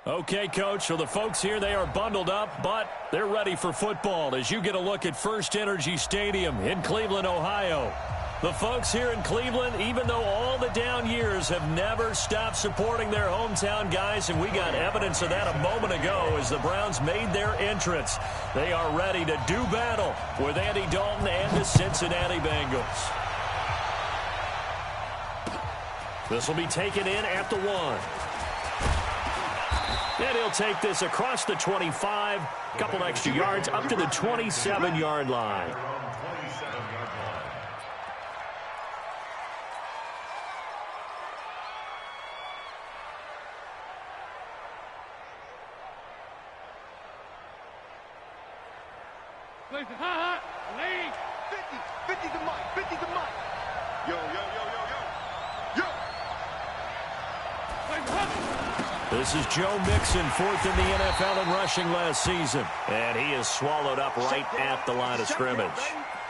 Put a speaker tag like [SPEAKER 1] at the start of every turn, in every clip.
[SPEAKER 1] Okay, Coach, so the folks here, they are bundled up, but they're ready for football as you get a look at First Energy Stadium in Cleveland, Ohio. The folks here in Cleveland, even though all the down years, have never stopped supporting their hometown guys, and we got evidence of that a moment ago as the Browns made their entrance. They are ready to do battle with Andy Dalton and the Cincinnati Bengals. This will be taken in at the 1. And he'll take this across the 25, a couple extra yards up to the 27-yard line.
[SPEAKER 2] Lead. 50 to Mike. 50 to Mike. Yo.
[SPEAKER 1] This is Joe Mixon, fourth in the NFL in rushing last season. And he is swallowed up right at the line of scrimmage.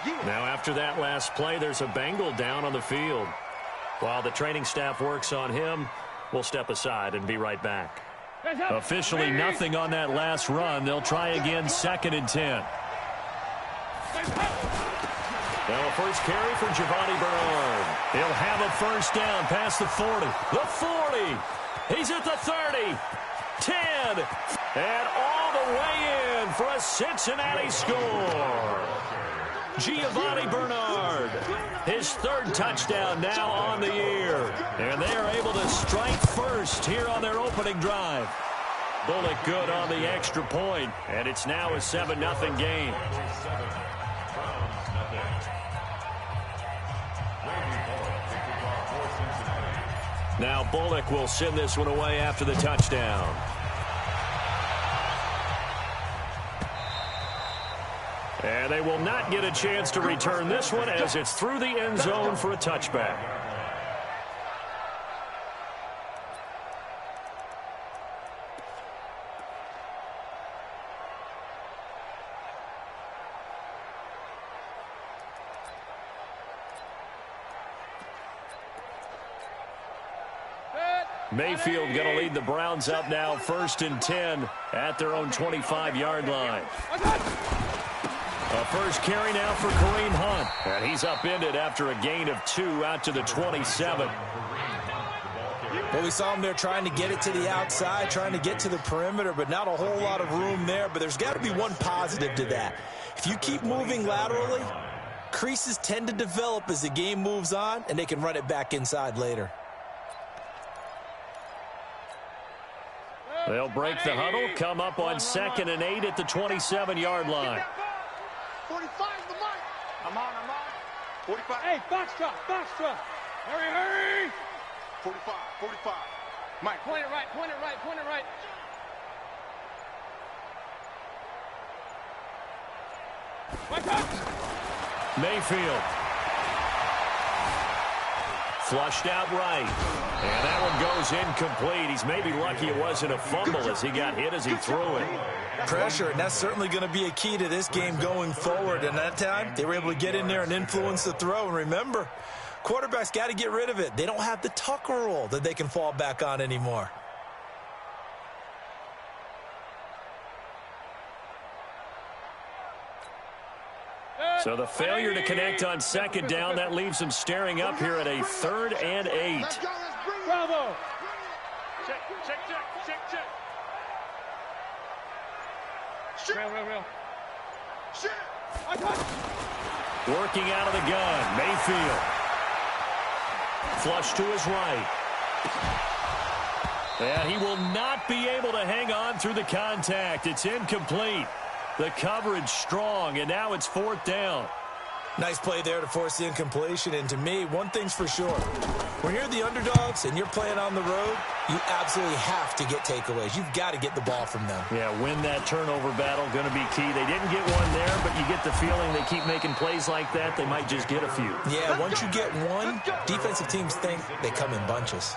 [SPEAKER 1] Now after that last play, there's a Bengal down on the field. While the training staff works on him, we'll step aside and be right back. Officially nothing on that last run. They'll try again, 2nd and 10. Now a first carry for Giovanni Bernard. He'll have a first down past the 40. The 40. He's at the 30. 10. And all the way in for a Cincinnati score. Giovanni Bernard. His 3rd touchdown now on the year. And they are able to strike first here on their opening drive. Bullock good on the extra point. And it's now a 7-0 game. Now Bullock will send this one away after the touchdown. And they will not get a chance to return this one as it's through the end zone for a touchback. Mayfield going to lead the Browns up now, 1st and 10 at their own 25-yard line. A first carry now for Kareem Hunt. And he's upended after a gain of 2 out to the 27.
[SPEAKER 3] Well, we saw him there trying to get it to the outside, trying to get to the perimeter, but not a whole lot of room there. But there's got to be one positive to that. If you keep moving laterally, creases tend to develop as the game moves on, and they can run it back inside later.
[SPEAKER 1] They'll break the huddle, come up on 2nd and 8 at the 27-yard line.
[SPEAKER 2] 45 the mic. I'm on. 45. Hey, box drop. Hurry. 45. Mike. Point it right.
[SPEAKER 1] Mayfield. Flushed out right. And that one goes incomplete. He's maybe lucky it wasn't a fumble as he got hit as he threw it.
[SPEAKER 3] Pressure, and that's certainly going to be a key to this game going forward. And that time, they were able to get in there and influence the throw. And remember, quarterbacks got to get rid of it. They don't have the Tucker rule that they can fall back on anymore.
[SPEAKER 1] So the failure to connect on 2nd down, that leaves them staring up here at a 3rd and 8.
[SPEAKER 2] Bravo. Check. Real. Shit.
[SPEAKER 1] Working out of the gun, Mayfield. Flush to his right. And he will not be able to hang on through the contact. It's incomplete. The coverage strong, and now it's 4th down.
[SPEAKER 3] Nice play there to force the incompletion. And to me, one thing's for sure. When you're the underdogs and you're playing on the road, you absolutely have to get takeaways. You've got to get the ball from them.
[SPEAKER 1] Yeah, win that turnover battle, going to be key. They didn't get one there, but you get the feeling they keep making plays like that, they might just get a few.
[SPEAKER 3] Yeah, once you get one, defensive teams think they come in bunches.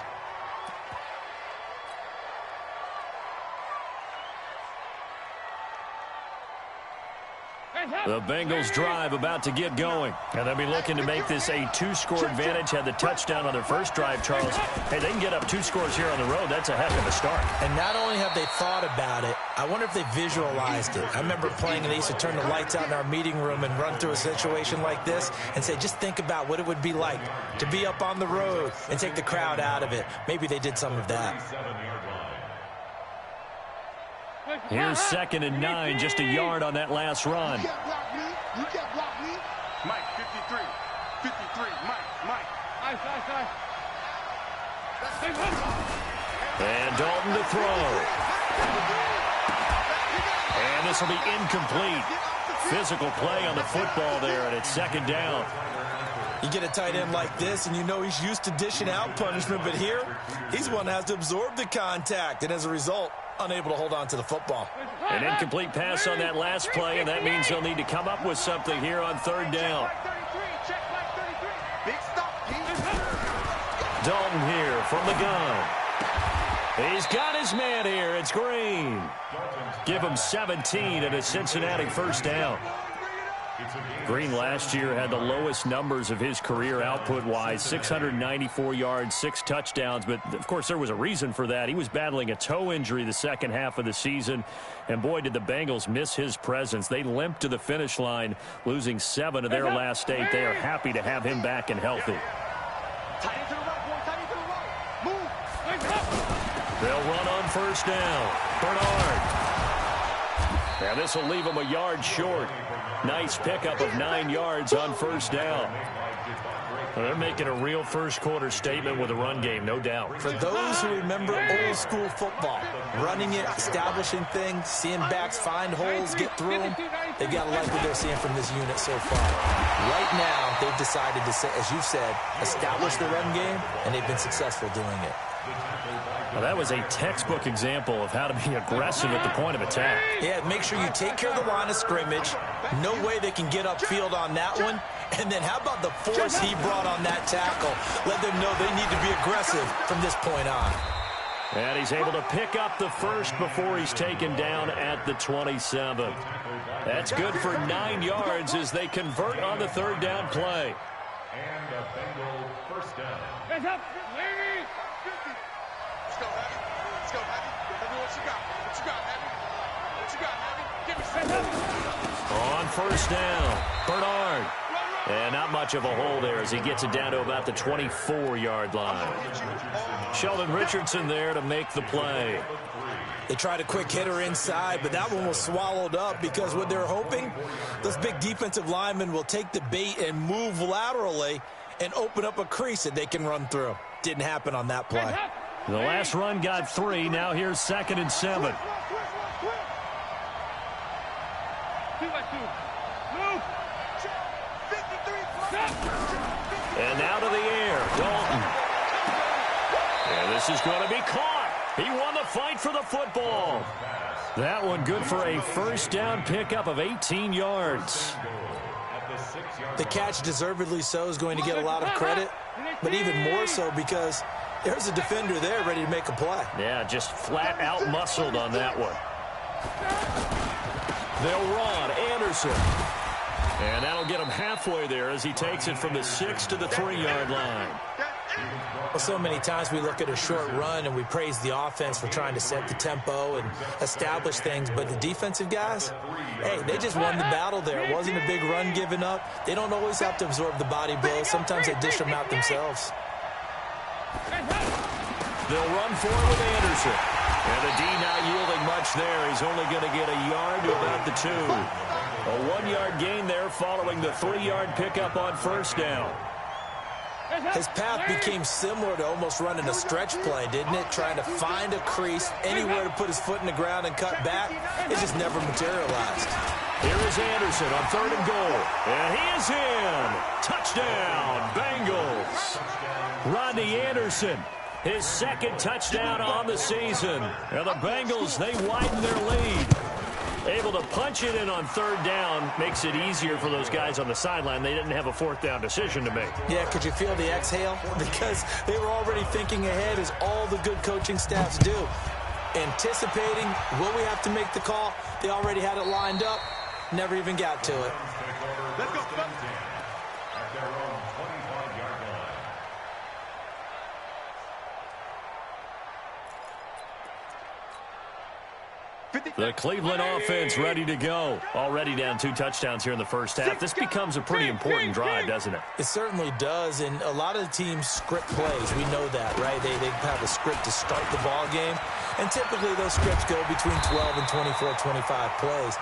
[SPEAKER 1] The Bengals drive about to get going. And they'll be looking to make this a 2-score advantage. Had the touchdown on their first drive, Charles. Hey, they can get up 2 scores here on the road. That's a heck of a start.
[SPEAKER 3] And not only have they thought about it, I wonder if they visualized it. I remember playing and they used to turn the lights out in our meeting room and run through a situation like this and say, just think about what it would be like to be up on the road and take the crowd out of it. Maybe they did some of that.
[SPEAKER 1] Here's 2nd and 9, just a yard on that last run.
[SPEAKER 2] You can't block me. Mike, 53. 53. Mike. Nice.
[SPEAKER 1] And Dalton to throw. And this will be incomplete. Physical play on the football there, and it's 2nd down.
[SPEAKER 3] You get a tight end like this, and you know he's used to dishing out punishment, but here, he's one that has to absorb the contact, and as a result, unable to hold on to the football.
[SPEAKER 1] An incomplete pass on that last play, and that means they'll need to come up with something here on 3rd down. Dalton here from the gun. He's got his man here. It's Green. Give him 17 and a Cincinnati 1st down. Green last year had the lowest numbers of his career output-wise, 694 yards, 6 touchdowns. But, of course, there was a reason for that. He was battling a toe injury the second half of the season. And, boy, did the Bengals miss his presence. They limped to the finish line, losing 7 of their last 8. They are happy to have him back and healthy. They'll run on 1st down. Bernard. Now this will leave him a yard short. Nice pickup of 9 yards on 1st down. They're making a real first-quarter statement with a run game, no doubt.
[SPEAKER 3] For those who remember old-school football, running it, establishing things, seeing backs find holes, get through them, they've got to like what they're seeing from this unit so far. Right now, they've decided to, as you've said, establish the run game, and they've been successful doing it.
[SPEAKER 1] Well, that was a textbook example of how to be aggressive at the point of attack.
[SPEAKER 3] Yeah, make sure you take care of the line of scrimmage. No way they can get upfield on that one. And then how about the force he brought on that tackle? Let them know they need to be aggressive from this point on.
[SPEAKER 1] And he's able to pick up the first before he's taken down at the 27. That's good for 9 yards as they convert on the 3rd down play.
[SPEAKER 2] And a Bengal 1st down. Hands up, ladies. Let's go, Heavy. Let's go, Heavy. Heavy, what you got? What you got, Heavy? What you got, Heavy? Give me some.
[SPEAKER 1] On 1st down, Bernard. And not much of a hole there as he gets it down to about the 24-yard line. Sheldon Richardson there to make the play.
[SPEAKER 3] They tried a quick hitter inside, but that one was swallowed up because what they're hoping, those big defensive linemen will take the bait and move laterally and open up a crease that they can run through. Didn't happen on that play.
[SPEAKER 1] The last run got 3. Now here's 2nd and 7. And now to the air, Dalton. And this is going to be caught. He won the fight for the football. That one good for a 1st down pickup of 18 yards.
[SPEAKER 3] The catch, deservedly so, is going to get a lot of credit, but even more so because there's a defender there ready to make a play.
[SPEAKER 1] Yeah, just flat out muscled on that one. They'll run. Anderson. And that'll get him halfway there as he takes it from the 6 to the 3-yard line.
[SPEAKER 3] Well, so many times we look at a short run and we praise the offense for trying to set the tempo and establish things, but the defensive guys, hey, they just won the battle there. It wasn't a big run given up. They don't always have to absorb the body blows. Sometimes they dish them out themselves.
[SPEAKER 1] They'll run for it with Anderson. And the D not yielding much there. He's only going to get a yard to about the 2. A 1-yard gain there following the 3-yard pickup on 1st down.
[SPEAKER 3] His path became similar to almost running a stretch play, didn't it? Trying to find a crease, anywhere to put his foot in the ground and cut back. It just never materialized.
[SPEAKER 1] Here is Anderson on 3rd and goal. And he is in. Touchdown, Bengals. Rodney Anderson, his 2nd touchdown on the season. And the Bengals, they widen their lead. Able to punch it in on 3rd down makes it easier for those guys on the sideline. They didn't have a 4th down decision to make.
[SPEAKER 3] Yeah, could you feel the exhale? Because they were already thinking ahead, as all the good coaching staffs do. Anticipating, will we have to make the call? They already had it lined up. never even got to it.
[SPEAKER 2] Let's go.
[SPEAKER 1] The Cleveland offense ready to go. Already down 2 touchdowns here in the first half. This becomes a pretty important drive, doesn't it?
[SPEAKER 3] It certainly does, and a lot of the teams script plays. We know that, right? They have a script to start the ball game, and typically those scripts go between 12 and 24, 25 plays.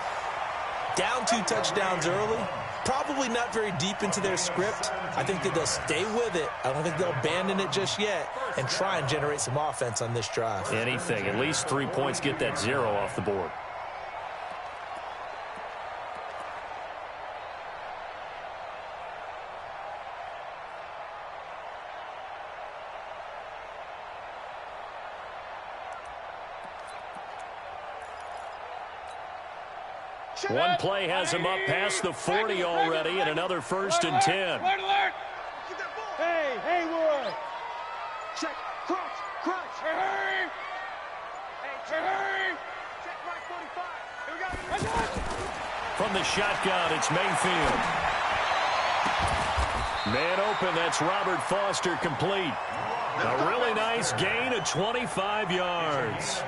[SPEAKER 3] Down 2 touchdowns early, probably not very deep into their script. I think that they'll stay with it. I don't think they'll abandon it just yet and try and generate some offense on this drive.
[SPEAKER 1] Anything. At least 3 points, get that 0 off the board. One play has him up past the 40 already, and another 1st and 10.
[SPEAKER 2] Hey, Haywood. Check, crunch. Hey. Check right 45. Here we go.
[SPEAKER 1] From the shotgun, it's Mayfield. Man open, that's Robert Foster complete. A really nice gain of 25 yards.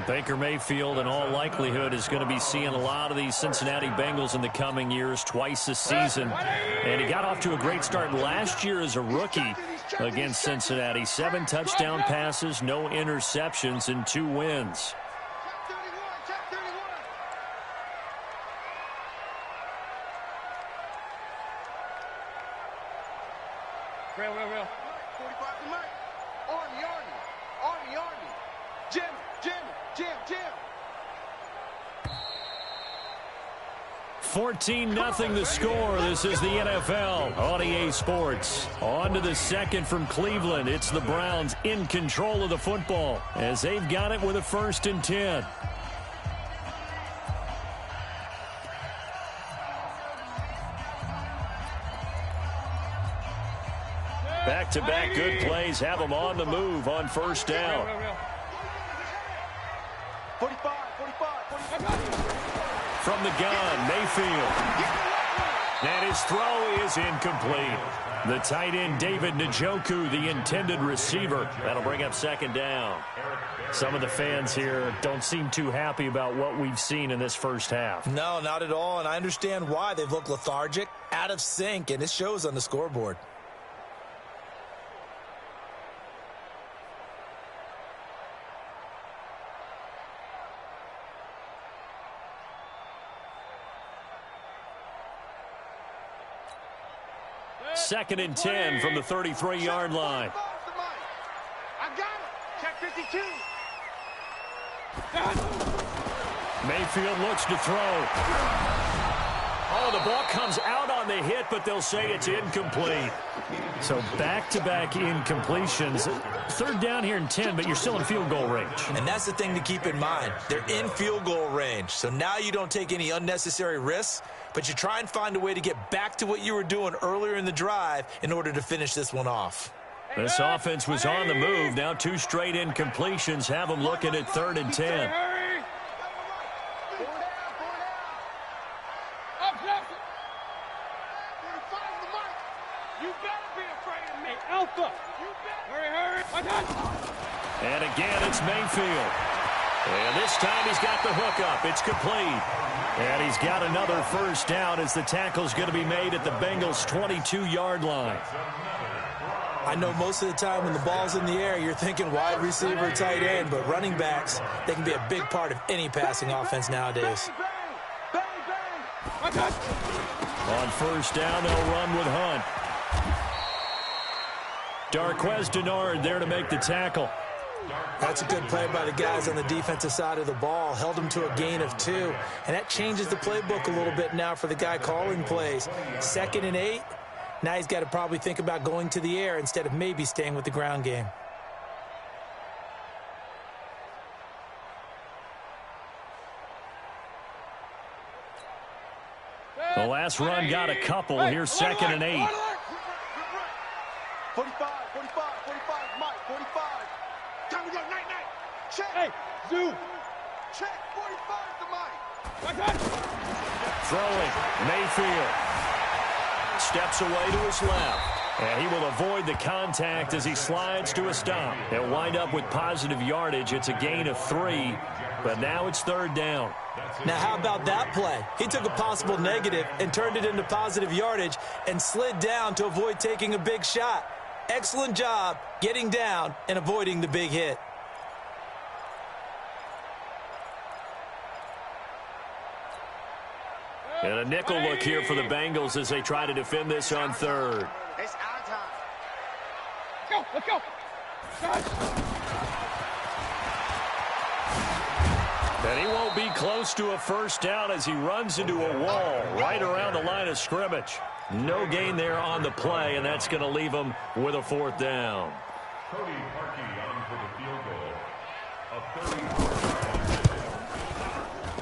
[SPEAKER 1] Baker Mayfield, in all likelihood, is going to be seeing a lot of these Cincinnati Bengals in the coming years, twice this season. And he got off to a great start last year as a rookie against Cincinnati. 7 touchdown passes, no interceptions, and 2 wins.
[SPEAKER 2] Real. 45 to Mike. Army. Jim.
[SPEAKER 1] 14-0 the score. This is the NFL on EA Sports. On to the second from Cleveland. It's the Browns in control of the football as they've got it with a 1st and 10. Back-to-back good plays have them on the move on 1st down.
[SPEAKER 2] 45.
[SPEAKER 1] From the gun, Mayfield. And his throw is incomplete. The tight end, David Njoku, the intended receiver. That'll bring up 2nd down. Some of the fans here don't seem too happy about what we've seen in this first half.
[SPEAKER 3] No, not at all, and I understand why. They've looked lethargic, out of sync, and it shows on the scoreboard.
[SPEAKER 1] Second and 10 from the 33-yard line.
[SPEAKER 2] I got it. Check 52.
[SPEAKER 1] Mayfield looks to throw. Oh, the ball comes out on the hit, but they'll say it's incomplete. So back-to-back incompletions. 3rd down here and 10, but you're still in field goal range.
[SPEAKER 3] And that's the thing to keep in mind. They're in field goal range. So now you don't take any unnecessary risks, but you try and find a way to get back to what you were doing earlier in the drive in order to finish this one off.
[SPEAKER 1] This offense was on the move. Now 2 straight incompletions have them looking at 3rd and 10. And again, it's Mayfield. And this time he's got the hookup. It's complete. And he's got another 1st down as the tackle's going to be made at the Bengals' 22-yard line.
[SPEAKER 3] I know most of the time when the ball's in the air, you're thinking wide receiver, tight end, but running backs, they can be a big part of any passing offense nowadays.
[SPEAKER 1] On 1st down, they'll run with Hunt. Darquez Denard there to make the tackle.
[SPEAKER 3] That's a good play by the guys on the defensive side of the ball. Held him to a gain of 2. And that changes the playbook a little bit now for the guy calling plays. 2nd and 8. Now he's got to probably think about going to the air instead of maybe staying with the ground game.
[SPEAKER 1] The last run got a couple. Here's 2nd and 8.
[SPEAKER 2] 45, Mike, 45. Time to go, night. Check. Hey, Zoo. Check, 45 to Mike.
[SPEAKER 1] Throwing, Mayfield. Steps away to his left. And he will avoid the contact as he slides to a stop. He'll wind up with positive yardage. It's a gain of 3, but now it's 3rd down.
[SPEAKER 3] Now, how about that play? He took a possible negative and turned it into positive yardage and slid down to avoid taking a big shot. Excellent job getting down and avoiding the big hit.
[SPEAKER 1] And a nickel look here for the Bengals as they try to defend this on 3rd.
[SPEAKER 2] It's our time.
[SPEAKER 4] Let's go.
[SPEAKER 1] And he won't be close to a 1st down as he runs into a wall right around the line of scrimmage. No gain there on the play, and that's going to leave him with a 4th down.
[SPEAKER 5] Cody Parkey on for the field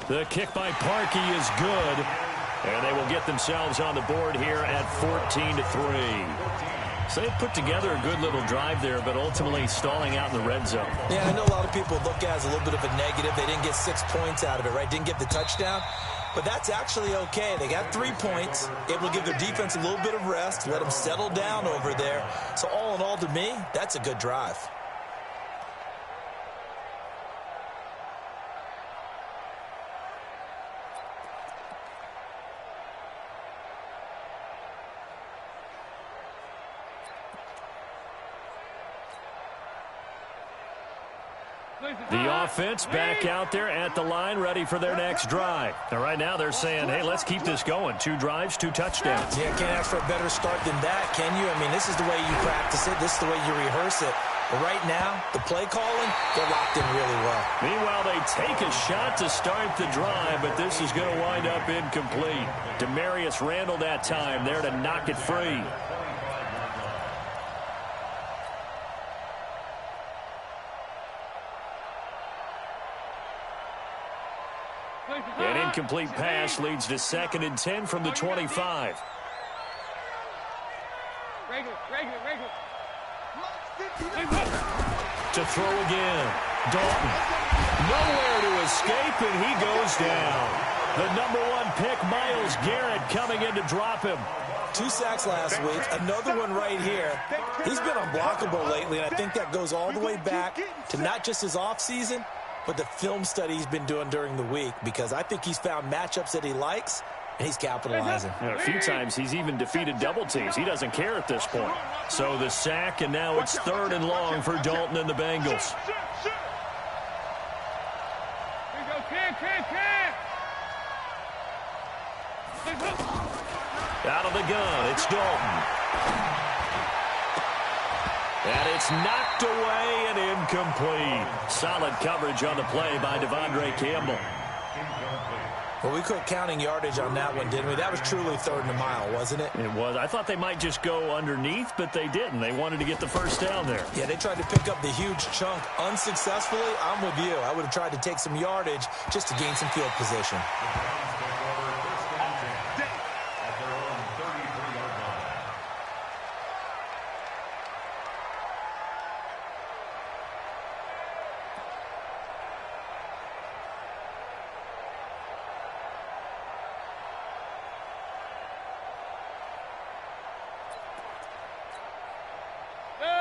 [SPEAKER 5] goal.
[SPEAKER 1] The kick by Parkey is good, and they will get themselves on the board here at 14-3. So they put together a good little drive there, but ultimately stalling out in the red zone.
[SPEAKER 3] Yeah, I know a lot of people look at it as a little bit of a negative. They didn't get 6 points out of it, right? Didn't get the touchdown. But that's actually okay. They got 3 points, able to give their defense a little bit of rest, let them settle down over there. So all in all, to me, that's a good drive.
[SPEAKER 1] The offense back out there at the line, ready for their next drive. And right now they're saying, hey, let's keep this going. 2 drives, 2 touchdowns.
[SPEAKER 3] Yeah, can't ask for a better start than that, can you? I mean, this is the way you practice it. This is the way you rehearse it. But right now, the play calling, they're locked in really well.
[SPEAKER 1] Meanwhile, they take a shot to start the drive, but this is going to wind up incomplete. Demarius Randall that time there to knock it free. An incomplete pass leads to 2nd and 10 from the 25. To throw again. Dalton. Nowhere to escape, and he goes down. The #1 pick, Myles Garrett, coming in to drop him.
[SPEAKER 3] 2 sacks last week, another one right here. He's been unblockable lately, and I think that goes all the way back to not just his offseason, but the film study he's been doing during the week, because I think he's found matchups that he likes, and he's capitalizing.
[SPEAKER 1] A few times he's even defeated double teams. He doesn't care at this point. So the sack, and now it's 3rd and long for Dalton and the Bengals. Out of the gun, it's Dalton. And it's knocked away and incomplete. Solid coverage on the play by Devondre Campbell.
[SPEAKER 3] Well, we quit counting yardage on that one, didn't we? That was truly 3rd and a mile, wasn't it?
[SPEAKER 1] It was. I thought they might just go underneath, but they didn't. They wanted to get the 1st down there.
[SPEAKER 3] Yeah, they tried to pick up the huge chunk unsuccessfully. I'm with you. I would have tried to take some yardage just to gain some field position.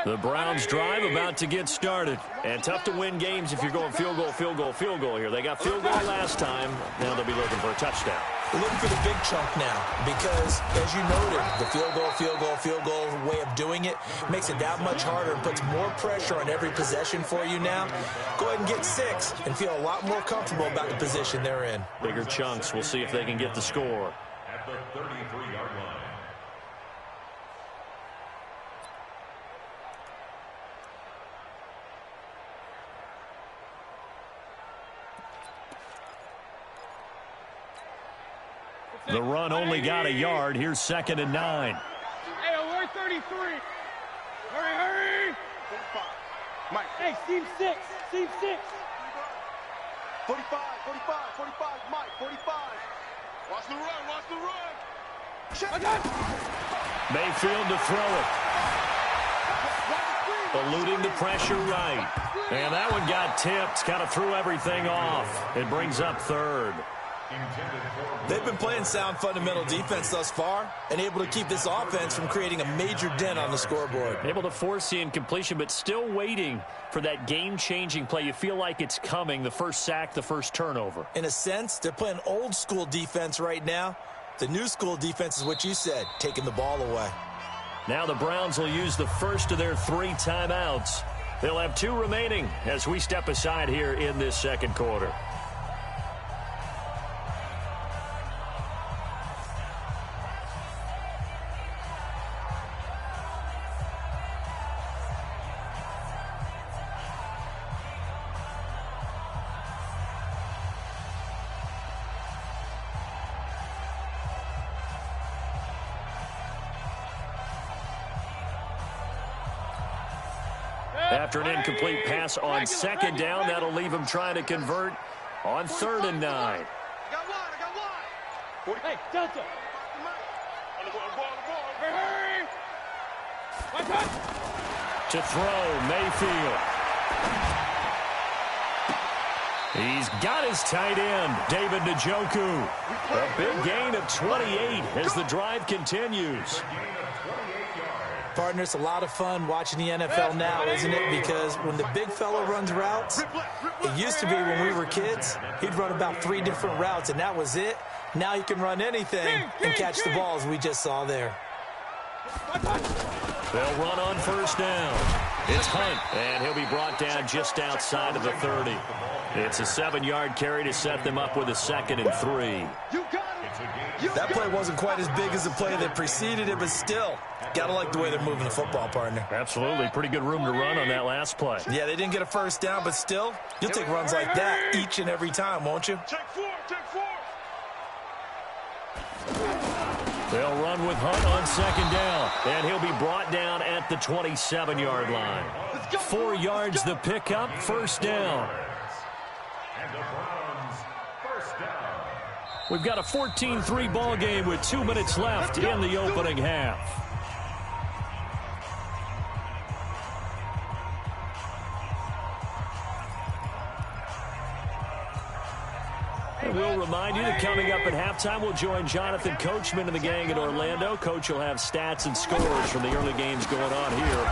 [SPEAKER 1] The Browns drive about to get started. And tough to win games if you're going field goal, field goal, field goal here. They got field goal last time. Now they'll be looking for a touchdown.
[SPEAKER 3] We're looking for the big chunk now because, as you noted, the field goal, field goal, field goal way of doing it makes it that much harder and puts more pressure on every possession for you now. Go ahead and get 6 and feel a lot more comfortable about the position they're in.
[SPEAKER 1] Bigger chunks. We'll see if they can get the score.
[SPEAKER 5] At the 33-yard line.
[SPEAKER 1] The run only got a yard. Here's 2nd and 9.
[SPEAKER 4] Hey, we're 33. Hurry.
[SPEAKER 2] Mike.
[SPEAKER 4] Hey, seam 6.
[SPEAKER 2] 45, Mike, 45. Watch the run.
[SPEAKER 1] Mayfield to throw it. Eluding the pressure right. And that one got tipped. Kind of threw everything off. It brings up 3rd.
[SPEAKER 3] They've been playing sound fundamental defense thus far and able to keep this offense from creating a major dent on the scoreboard.
[SPEAKER 1] Able to force the incompletion, but still waiting for that game-changing play. You feel like it's coming, the first sack, the first turnover.
[SPEAKER 3] In a sense, they're playing old-school defense right now. The new school defense is what you said, taking the ball away.
[SPEAKER 1] Now the Browns will use the first of their 3 timeouts. They'll have 2 remaining as we step aside here in this second quarter. After an incomplete pass on second down, that'll leave him trying to convert on 3rd and 9.
[SPEAKER 2] I got one.
[SPEAKER 4] Hey, Delta. Hurry.
[SPEAKER 1] To throw, Mayfield. He's got his tight end, David Njoku. A big gain of 28 as the drive continues.
[SPEAKER 3] Partner, it's a lot of fun watching the NFL now, isn't it? Because when the big fella runs routes, it used to be when we were kids, he'd run about 3 different routes, and that was it. Now he can run anything and catch the ball, as we just saw there.
[SPEAKER 1] They'll run on 1st down. It's Hunt, and he'll be brought down just outside of the 30. It's a 7-yard carry to set them up with a 2nd and 3.
[SPEAKER 3] That play wasn't quite as big as the play that preceded it, but still, got to like the way they're moving the football, partner.
[SPEAKER 1] Absolutely. Pretty good room to run on that last play.
[SPEAKER 3] Yeah, they didn't get a 1st down, but still, you'll take runs like that each and every time, won't you?
[SPEAKER 2] Take 4.
[SPEAKER 1] They'll run with Hunt on 2nd down, and he'll be brought down at the 27-yard line. 4 yards the pickup, 1st down.
[SPEAKER 5] And the Browns, 1st down.
[SPEAKER 1] We've got a 14-3 ball game with 2 minutes left in the opening half. And we'll remind you that coming up at halftime, we'll join Jonathan Coachman and the gang in Orlando. Coach will have stats and scores from the early games going on here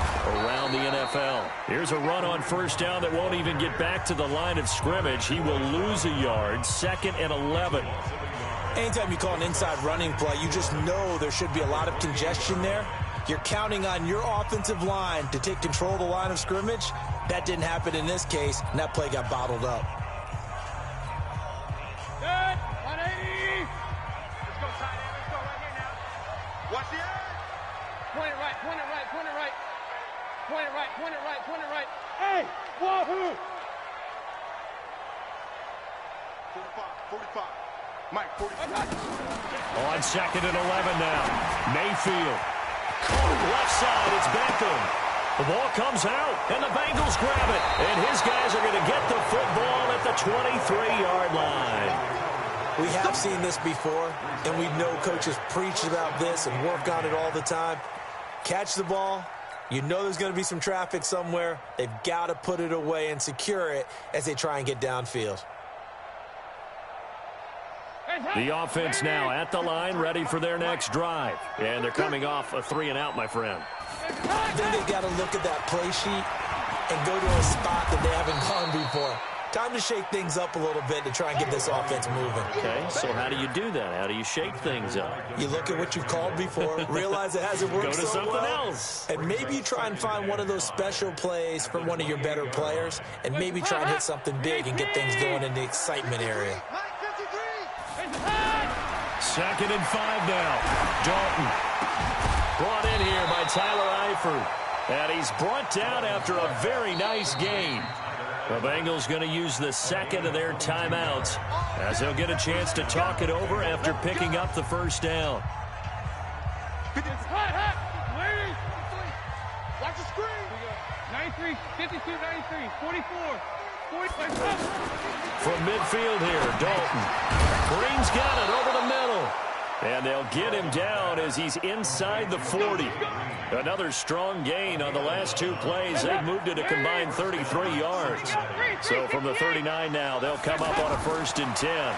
[SPEAKER 1] around the NFL. Here's a run on 1st down that won't even get back to the line of scrimmage. He will lose a yard, 2nd and 11.
[SPEAKER 3] Anytime you call an inside running play, you just know there should be a lot of congestion there. You're counting on your offensive line to take control of the line of scrimmage. That didn't happen in this case, and that play got bottled up.
[SPEAKER 4] Good. 180.
[SPEAKER 2] Let's go, tight end. Let's go right here now. Watch the edge.
[SPEAKER 4] Point it right. Point it right. Point it right. Point it right. Point it right. Point it right. Hey, wahoo!
[SPEAKER 2] 45. Mike, 45.
[SPEAKER 1] On 2nd and 11 now. Mayfield. Caught left side. It's Beckham. The ball comes out, and the Bengals grab it. And his guys are going to get the football at the 23-yard line.
[SPEAKER 3] We have seen this before, and we know coaches preach about this and work on it all the time. Catch the ball. You know there's going to be some traffic somewhere. They've got to put it away and secure it as they try and get downfield.
[SPEAKER 1] The offense now at the line, ready for their next drive. And they're coming off a 3-and-out, my friend.
[SPEAKER 3] I think they've got to look at that play sheet and go to a spot that they haven't gone before. Time to shake things up a little bit to try and get this offense moving.
[SPEAKER 1] Okay, so how do you do that? How do you shake things up?
[SPEAKER 3] You look at what you've called before, realize it hasn't worked
[SPEAKER 1] Go to
[SPEAKER 3] so
[SPEAKER 1] something
[SPEAKER 3] well,
[SPEAKER 1] else.
[SPEAKER 3] and maybe you try and find one of those special plays from one of your better players, and maybe try and hit something big and get things going in the excitement area.
[SPEAKER 1] 2nd and 5 now. Dalton brought in here by Tyler Eifert. And he's brought down after a very nice gain. The Bengals going to use the 2nd of their timeouts as they'll get a chance to talk it over after picking up the 1st down.
[SPEAKER 2] Watch the screen.
[SPEAKER 4] 93, 52, 93, 44.
[SPEAKER 1] From midfield here, Dalton. Green's got it over the middle. And they'll get him down as he's inside the 40. Another strong gain on the last 2 plays. They've moved it a combined 33 yards. So from the 39 now, they'll come up on a 1st and 10.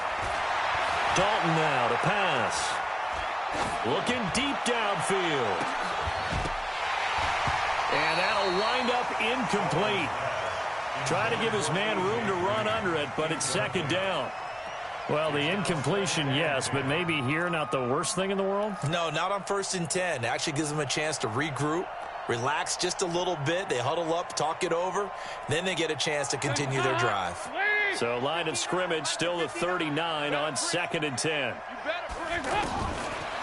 [SPEAKER 1] Dalton now to pass. Looking deep downfield. And that'll wind up incomplete. Try to give his man room to run under it, but it's second down.
[SPEAKER 6] Well, the incompletion, yes, but maybe here not the worst thing in the world?
[SPEAKER 3] No, not on 1st and 10. It actually gives them a chance to regroup, relax just a little bit. They huddle up, talk it over. Then they get a chance to continue their drive.
[SPEAKER 1] So line of scrimmage still the 39 on 2nd and 10.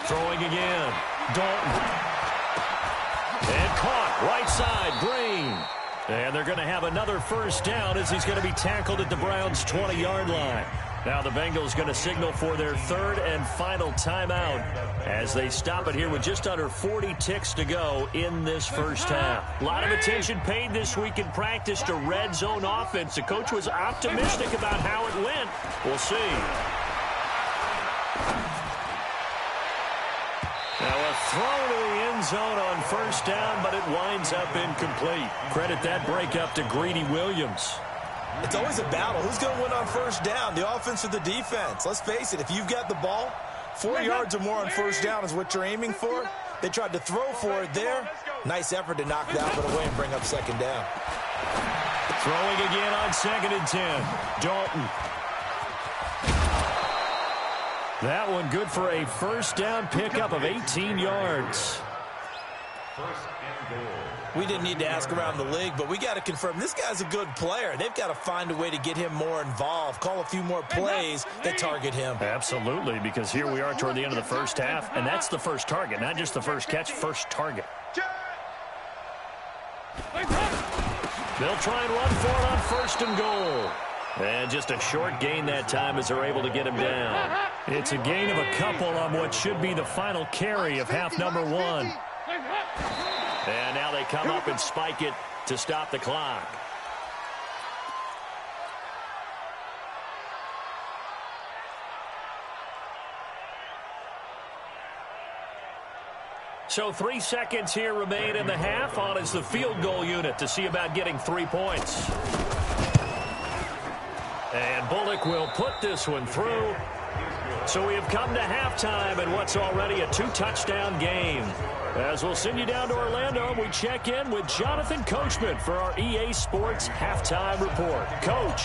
[SPEAKER 1] Throwing again. Dalton. And caught. Right side. Green. And they're going to have another first down as he's going to be tackled at the Browns' 20-yard line. Now the Bengals going to signal for their 3rd and final timeout as they stop it here with just under 40 ticks to go in this first half. A lot of attention paid this week in practice to red zone offense. The coach was optimistic about how it went. We'll see. Now a throw to the end zone on first down, but it winds up incomplete. Credit that breakup to Greedy Williams.
[SPEAKER 3] It's always a battle. Who's going to win on first down, the offense or the defense? Let's face it, if you've got the ball, 4 yards or more on first down is what you're aiming for. They tried to throw for it there. Nice effort to knock that one away and bring up second down.
[SPEAKER 1] Throwing again on 2nd and 10. Dalton. That one good for a first down pickup of 18 yards.
[SPEAKER 5] First and goal.
[SPEAKER 3] We didn't need to ask around the league, but we got to confirm this guy's a good player. They've got to find a way to get him more involved, call a few more plays that target him.
[SPEAKER 6] Absolutely, because here we are toward the end of the first half, and that's the first target, not just the first catch, first target.
[SPEAKER 1] They'll try and run for it on 1st and goal. And just a short gain that time as they're able to get him down.
[SPEAKER 6] It's a gain of a couple on what should be the final carry of half number 1.
[SPEAKER 1] And now they come up and spike it to stop the clock. So 3 seconds here remain in the half. On is the field goal unit to see about getting 3 points. And Bullock will put this one through. So we have come to halftime in what's already a 2-touchdown game. As we'll send you down to Orlando, we check in with Jonathan Coachman for our EA Sports Halftime Report. Coach.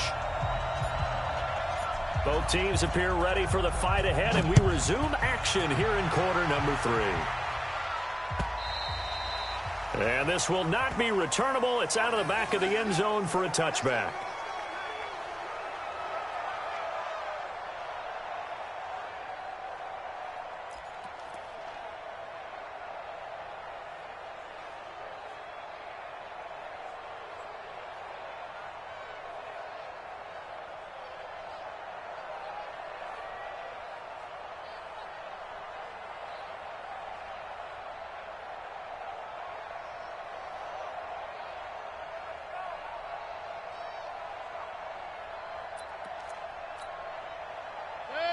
[SPEAKER 1] Both teams appear ready for the fight ahead, and we resume action here in quarter number 3. And this will not be returnable. It's out of the back of the end zone for a touchback.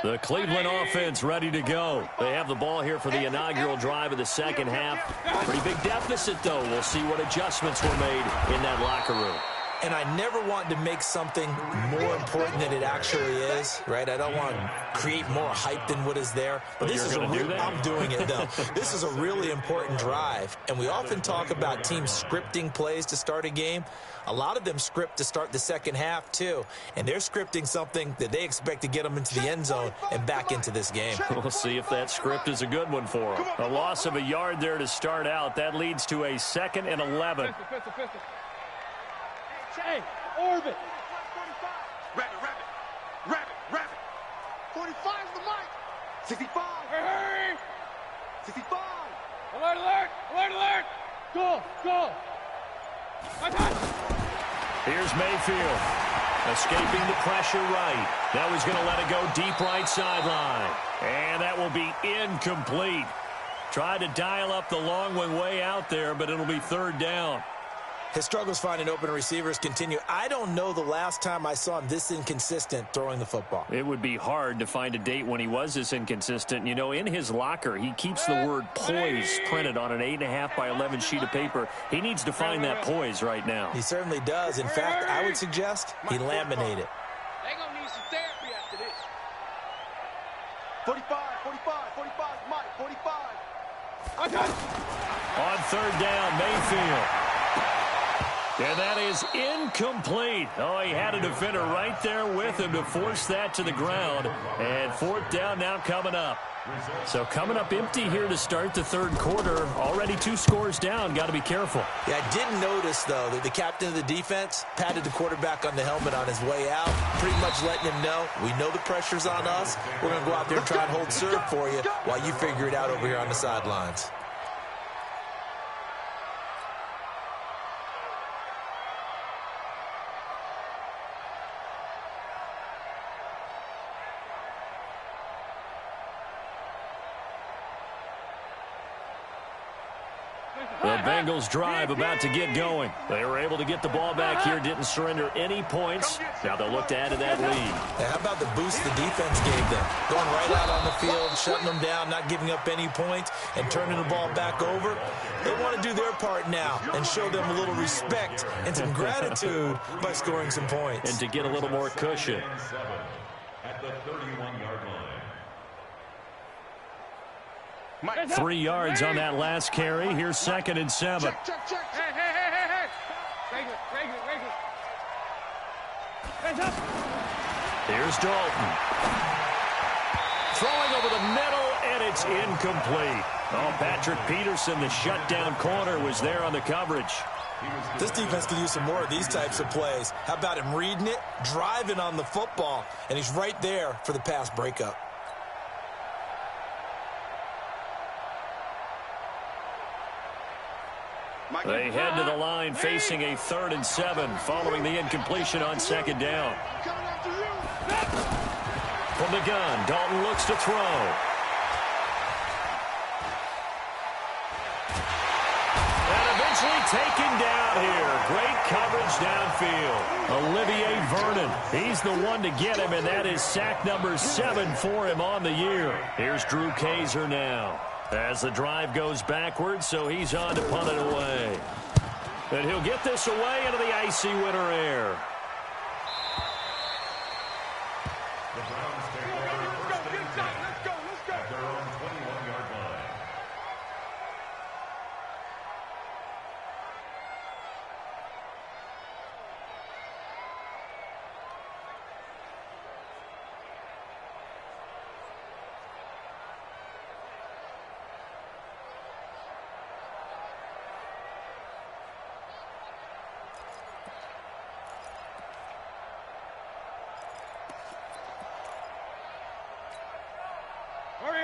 [SPEAKER 1] The Cleveland offense ready to go. They have the ball here for the inaugural drive of the second half. Pretty big deficit, though. We'll see what adjustments were made in that locker room.
[SPEAKER 3] And I never want to make something more important than it actually is, right? I don't want to create more hype than what is there. But this is I'm doing it, though. This is a really important drive. And we often talk about teams scripting plays to start a game. A lot of them script to start the second half, too. And they're scripting something that they expect to get them into the end zone and back into this game.
[SPEAKER 1] We'll see if that script is a good one for them. A loss of a yard there to start out. That leads to a 2nd and 11.
[SPEAKER 4] Hey, orbit.
[SPEAKER 2] Rabbit. 45 is the mic. 65.
[SPEAKER 4] Hurry.
[SPEAKER 2] 65.
[SPEAKER 4] Alert. Go.
[SPEAKER 1] Here's Mayfield. Escaping the pressure right. Now he's going to let it go deep right sideline. And that will be incomplete. Tried to dial up the long one way out there, but it'll be 3rd down.
[SPEAKER 3] His struggles finding open receivers continue. I don't know the last time I saw him this inconsistent throwing the football.
[SPEAKER 6] It would be hard to find a date when he was this inconsistent. You know, in his locker, he keeps the word poise printed on an 8.5 by 11 sheet of paper. He needs to find that poise right now.
[SPEAKER 3] He certainly does. In fact, I would suggest he laminate it.
[SPEAKER 4] They're going to need some therapy after this.
[SPEAKER 2] 45, 45, Mike, 45.
[SPEAKER 1] On third down, Mayfield. And that is incomplete. Oh, he had a defender right there with him to force that to the ground. And fourth down now coming up. So coming up empty here to start the third quarter. Already 2 scores down. Got to be careful.
[SPEAKER 3] Yeah, I did notice, though, that the captain of the defense patted the quarterback on the helmet on his way out, pretty much letting him know, we know the pressure's on us. We're going to go out there and try and hold serve for you while you figure it out over here on the sidelines.
[SPEAKER 1] The Bengals drive about to get going. They were able to get the ball back here, didn't surrender any points. Now they'll look to add to that lead.
[SPEAKER 3] Yeah, how about the boost the defense gave them? Going right out on the field, shutting them down, not giving up any points, and turning the ball back over. They want to do their part now and show them a little respect and some gratitude by scoring some points.
[SPEAKER 1] And to get a little more cushion.
[SPEAKER 5] At the 31-yard line.
[SPEAKER 1] 3 yards on that last carry. Here's 2nd and 7.
[SPEAKER 4] Check. Hey. Regular. Hands up.
[SPEAKER 1] Here's Dalton. Throwing over the middle, and it's incomplete. Oh, Patrick Peterson, the shutdown corner, was there on the coverage.
[SPEAKER 3] This defense could use some more of these types of plays. How about him reading it, driving on the football, and he's right there for the pass breakup.
[SPEAKER 1] They head to the line facing a 3rd and 7 following the incompletion on 2nd down. From the gun, Dalton looks to throw. And eventually taken down here. Great coverage downfield. Olivier Vernon, he's the one to get him, and that is sack number 7 for him on the year. Here's Drew Kaiser now. As the drive goes backwards, so he's on to punt it away. And he'll get this away into the icy winter air.
[SPEAKER 5] The Browns take over first and 10 at their own 21-yard line.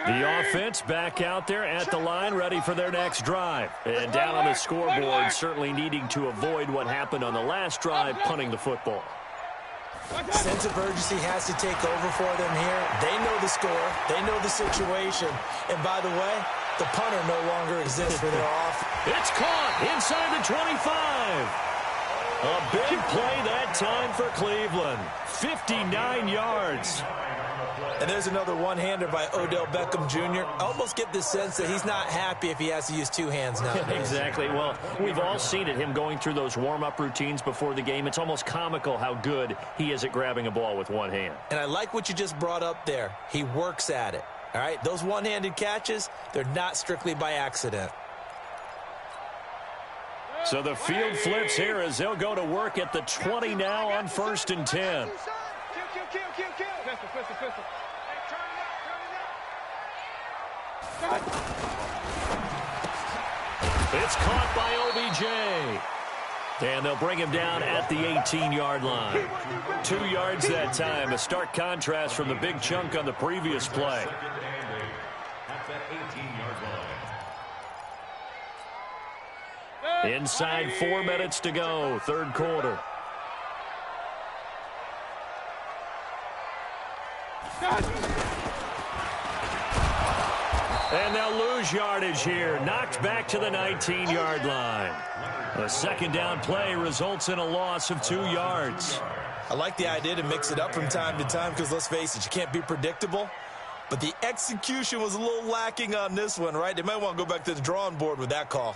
[SPEAKER 1] The offense back out there at the line, ready for their next drive. And down on the scoreboard, certainly needing to avoid what happened on the last drive, punting the football.
[SPEAKER 3] Sense of urgency has to take over for them here. They know the score. They know the situation. And by the way, the punter no longer exists for their off.
[SPEAKER 1] It's caught inside the 25. A big play that time for Cleveland. 59 yards.
[SPEAKER 3] And there's another one-hander by Odell Beckham Jr. I almost get the sense that he's not happy if he has to use 2 hands now.
[SPEAKER 1] Exactly. Well, we've all seen it, him going through those warm-up routines before the game. It's almost comical how good he is at grabbing a ball with one hand.
[SPEAKER 3] And I like what you just brought up there. He works at it. All right, those one-handed catches, they're not strictly by accident.
[SPEAKER 1] So the field flips here as they'll go to work at the 20 now on 1st and 10.
[SPEAKER 4] Kill. Pistol.
[SPEAKER 1] It's caught by OBJ. And they'll bring him down at the 18-yard line. 2 yards that time. A stark contrast from the big chunk on the previous play.
[SPEAKER 5] At that 18-yard line.
[SPEAKER 1] Inside 4 minutes to go, third quarter. And they'll lose yardage here. Knocked back to the 19-yard line. A 2nd down play results in a loss of 2 yards.
[SPEAKER 3] I like the idea to mix it up from time to time because, let's face it, you can't be predictable. But the execution was a little lacking on this one, right? They might want to go back to the drawing board with that call.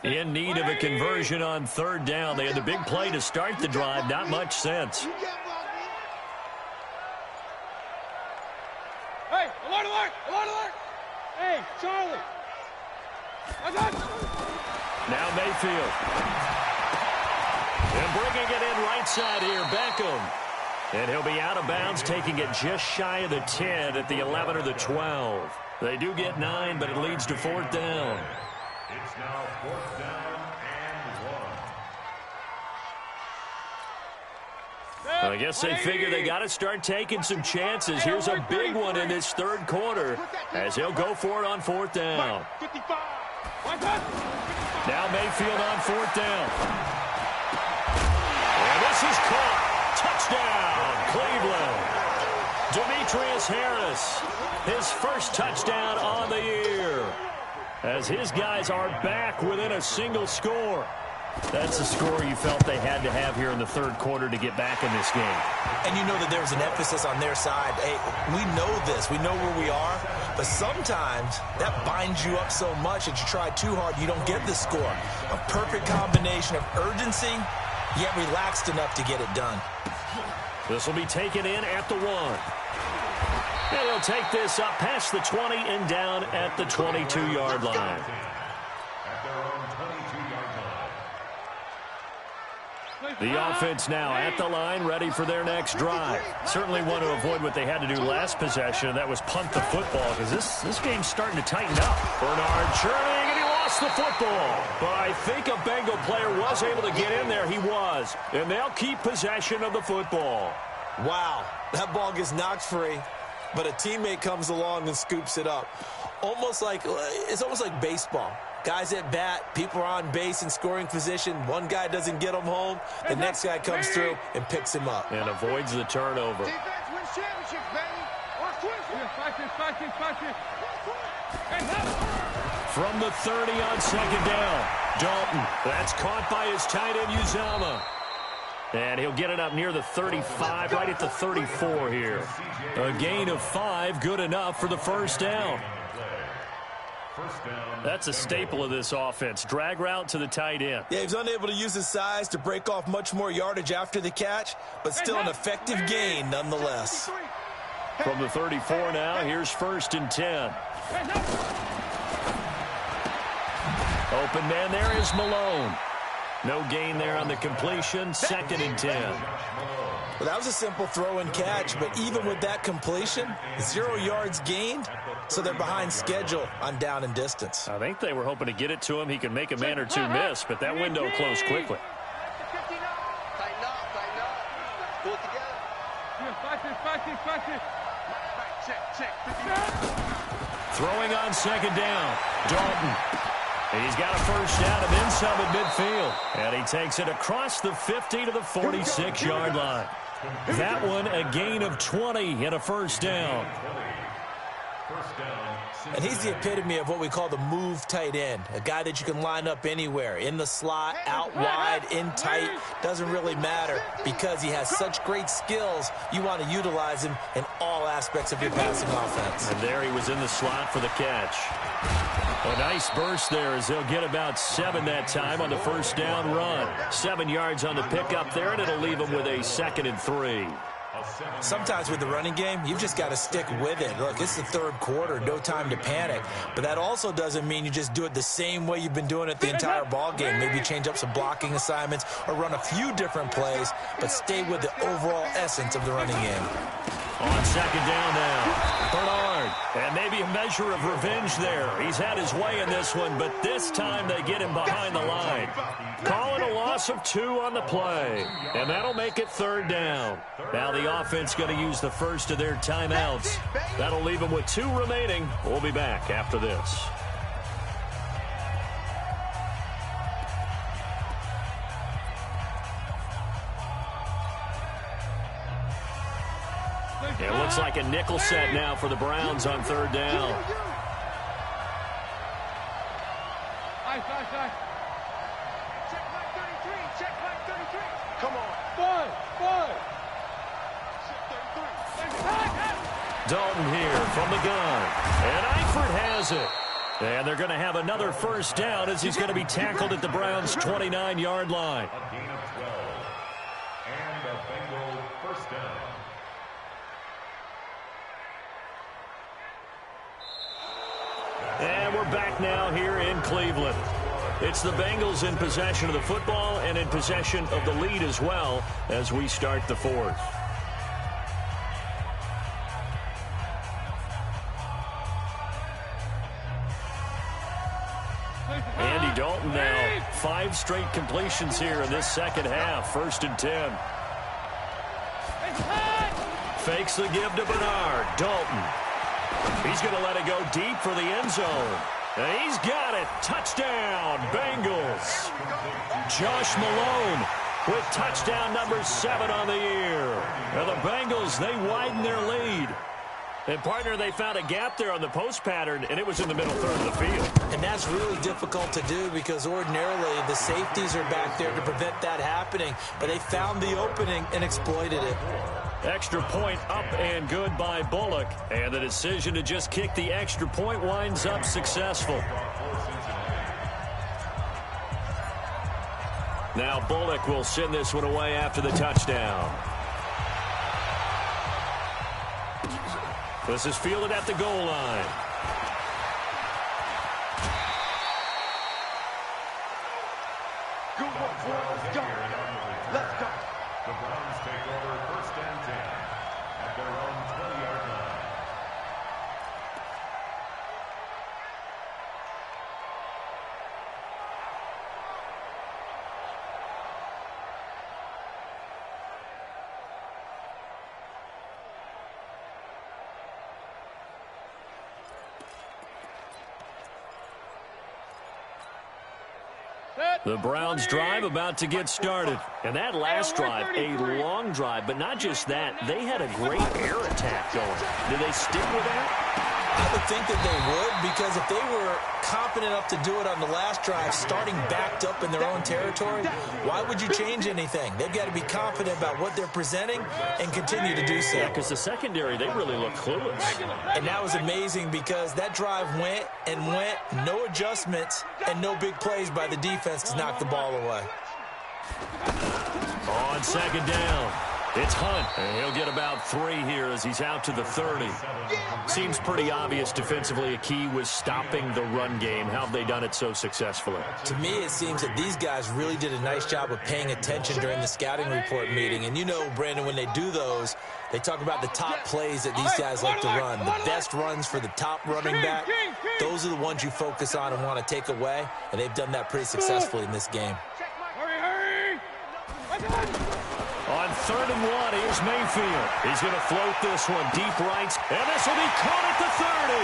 [SPEAKER 6] In need of a conversion on third down. They had the big play to start the drive. Not much sense.
[SPEAKER 4] Hey, alert, alert, alert, alert. Hey, Charlie.
[SPEAKER 6] Now Mayfield. And bringing it in right side here, Beckham. And he'll be out of bounds, taking it just shy of the 10 at the 11 or the 12. They do get 9, but it leads to fourth down.
[SPEAKER 5] It's now fourth down and 1.
[SPEAKER 6] I guess they figure they got to start taking some chances. Here's a big one in this third quarter as he'll go for it on fourth down. Now Mayfield on fourth down. And this is caught. Touchdown, Cleveland. Demetrius Harris, his first touchdown on the year, as his guys are back within a single score. That's the score you felt they had to have here in the third quarter to get back in this game.
[SPEAKER 3] And you know that there was an emphasis on their side. Hey, we know this. We know where we are. But sometimes that binds you up so much that you try too hard, you don't get the score. A perfect combination of urgency, yet relaxed enough to get it done.
[SPEAKER 6] This will be taken in at the 1. And he'll take this up past the 20 and down at the 22-yard line. The offense now at the line, ready for their next drive. Certainly want to avoid what they had to do last possession, and that was punt the football, because this game's starting to tighten up. Bernard churning, and he lost the football. But I think a Bengal player was able to get in there. He was. And they'll keep possession of the football.
[SPEAKER 3] Wow, that ball gets knocked free, but a teammate comes along and scoops it up. It's almost like baseball. Guys at bat, people are on base in scoring position. One guy doesn't get him home. The next guy comes through and picks him up.
[SPEAKER 6] And avoids the turnover.
[SPEAKER 2] Defense wins championships, baby.
[SPEAKER 6] From the 30 on second down, Dalton. That's caught by his tight end, Uzama. And he'll get it up near the 35, right at the 34 here. A gain of 5, good enough for the first down. That's a staple of this offense. Drag route to the tight end.
[SPEAKER 3] Yeah, he was unable to use his size to break off much more yardage after the catch, but still an effective gain nonetheless.
[SPEAKER 6] From the 34 now, here's first and 10. Open man there is Malone. No gain there on the completion. Second and 10.
[SPEAKER 3] Well, that was a simple throw and catch, but even with that completion, 0 yards gained, so they're behind schedule on down and distance.
[SPEAKER 6] I think they were hoping to get it to him. He can make a man or two miss, but that window closed quickly.
[SPEAKER 2] Tighten up. Pull it together.
[SPEAKER 6] Throwing on second down, Dalton. He's got a first down and then some at midfield. And he takes it across the 50 to the 46-yard line. That one a gain of 20 and a first down.
[SPEAKER 3] And he's the epitome of what we call the move tight end. A guy that you can line up anywhere, in the slot, out wide, in tight. Doesn't really matter because he has such great skills. You want to utilize him in all aspects of your passing offense.
[SPEAKER 6] And there he was in the slot for the catch. A nice burst there as they'll get about 7 that time on the first down run. 7 yards on the pickup there, and it'll leave them with a 2nd and 3.
[SPEAKER 3] Sometimes with the running game, you've just got to stick with it. Look, it's the third quarter, no time to panic. But that also doesn't mean you just do it the same way you've been doing it the entire ball game. Maybe change up some blocking assignments or run a few different plays, but stay with the overall essence of the running game.
[SPEAKER 6] On second down now, Bernard. And maybe a measure of revenge there. He's had his way in this one, but this time they get him behind the line. Call it a loss of 2 on the play. And that'll make it third down. Now the offense going to use the first of their timeouts. That'll leave them with 2 remaining. We'll be back after this. It looks like a nickel set now for the Browns on third down.
[SPEAKER 2] Check back 33. Come on.
[SPEAKER 4] Five.
[SPEAKER 6] Dalton here from the gun. And Eifert has it. And they're going to have another first down as he's going to be tackled at the Browns' 29-yard line.
[SPEAKER 5] A gain of 12. And a Bengal first down.
[SPEAKER 6] And we're back now here in Cleveland. It's the Bengals in possession of the football and in possession of the lead as well as we start the fourth. Andy Dalton now 5 straight completions here in this second half. 1st and 10. Fakes the give to Bernard. Dalton. He's going to let it go deep for the end zone. And he's got it. Touchdown, Bengals. Josh Malone with touchdown number 7 on the year. Now the Bengals, they widen their lead. And, partner, they found a gap there on the post pattern, and it was in the middle third of the field.
[SPEAKER 3] And that's really difficult to do because ordinarily the safeties are back there to prevent that happening. But they found the opening and exploited it.
[SPEAKER 6] Extra point up and good by Bullock. And the decision to just kick the extra point winds up successful. Now Bullock will send this one away after the touchdown. This is fielded at the goal line.
[SPEAKER 2] Good work, boy. Let's go. Let's go.
[SPEAKER 5] The Browns take over 1st and 10 at their own 20-yard line.
[SPEAKER 6] The Browns drive about to get started. And that last drive, a long drive, but not just that. They had a great air attack going. Did they stick with that?
[SPEAKER 3] I would think that they would, because if they were confident enough to do it on the last drive, starting backed up in their own territory, why would you change anything? They've got to be confident about what they're presenting and continue to do so.
[SPEAKER 6] Yeah, because the secondary, they really look clueless.
[SPEAKER 3] And that was amazing because that drive went and went, no adjustments, and no big plays by the defense to knock the ball away.
[SPEAKER 6] On 2nd down, it's Hunt, and he'll get about 3 here as he's out to the 30. Seems pretty obvious defensively a key was stopping the run game. How have they done it so successfully?
[SPEAKER 3] To me, it seems that these guys really did a nice job of paying attention during the scouting report meeting. And you know, Brandon, when they do those, they talk about the top plays that these guys like to run. The best runs for the top running back, those are the ones you focus on and want to take away. And they've done that pretty successfully in this game.
[SPEAKER 6] On 3rd and 1, here's Mayfield. He's going to float this one deep right. And this will be caught at the 30.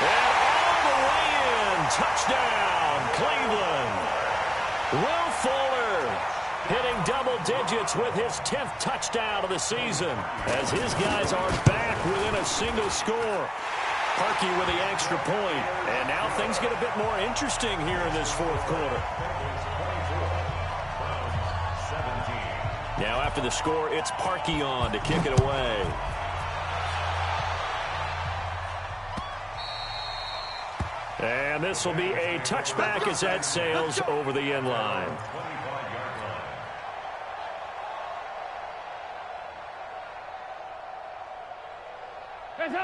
[SPEAKER 6] And all the way in. Touchdown, Cleveland. Will Fuller hitting double digits with his 10th touchdown of the season as his guys are back within a single score. Parkey with the extra point. And now things get a bit more interesting here in this 4th quarter. Now after the score, it's Parkey on to kick it away. And this will be a touchback as that sails over the end line.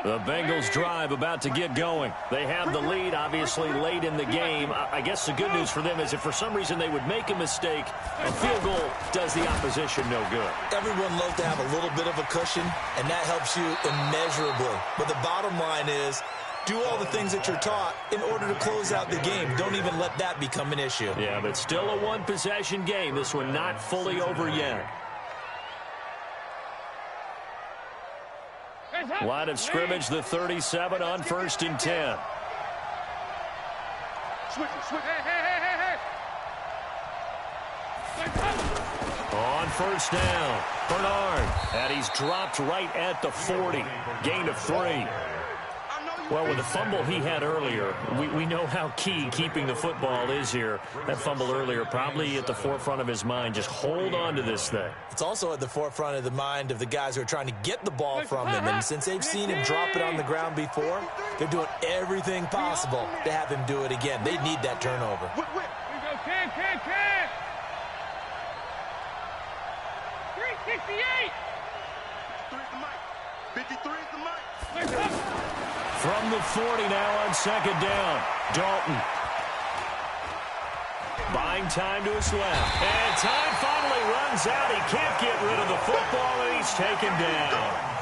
[SPEAKER 6] The Bengals drive about to get going. They have the lead, obviously, late in the game. I guess the good news for them is if for some reason they would make a mistake, a field goal does the opposition no good.
[SPEAKER 3] Everyone loves to have a little bit of a cushion, and that helps you immeasurably. But the bottom line is, do all the things that you're taught in order to close out the game. Don't even let that become an issue.
[SPEAKER 6] Yeah, but still a one-possession game. This one not fully over yet. Line of scrimmage, the 37 on 1st and 10. On 1st down, Bernard. And he's dropped right at the 40. Gain of 3. Well, with the fumble he had earlier, we know how key keeping the football is here. That fumble earlier probably at the forefront of his mind. Just hold on to this thing.
[SPEAKER 3] It's also at the forefront of the mind of the guys who are trying to get the ball from him. And since they've seen him drop it on the ground before, they're doing everything possible to have him do it again. They need that turnover.
[SPEAKER 4] Here we go, Cam. 368.
[SPEAKER 2] 53 is the mic.
[SPEAKER 6] From the 40 now on second down. Dalton. Buying time to his left. And time finally runs out. He can't get rid of the football, and he's taken down.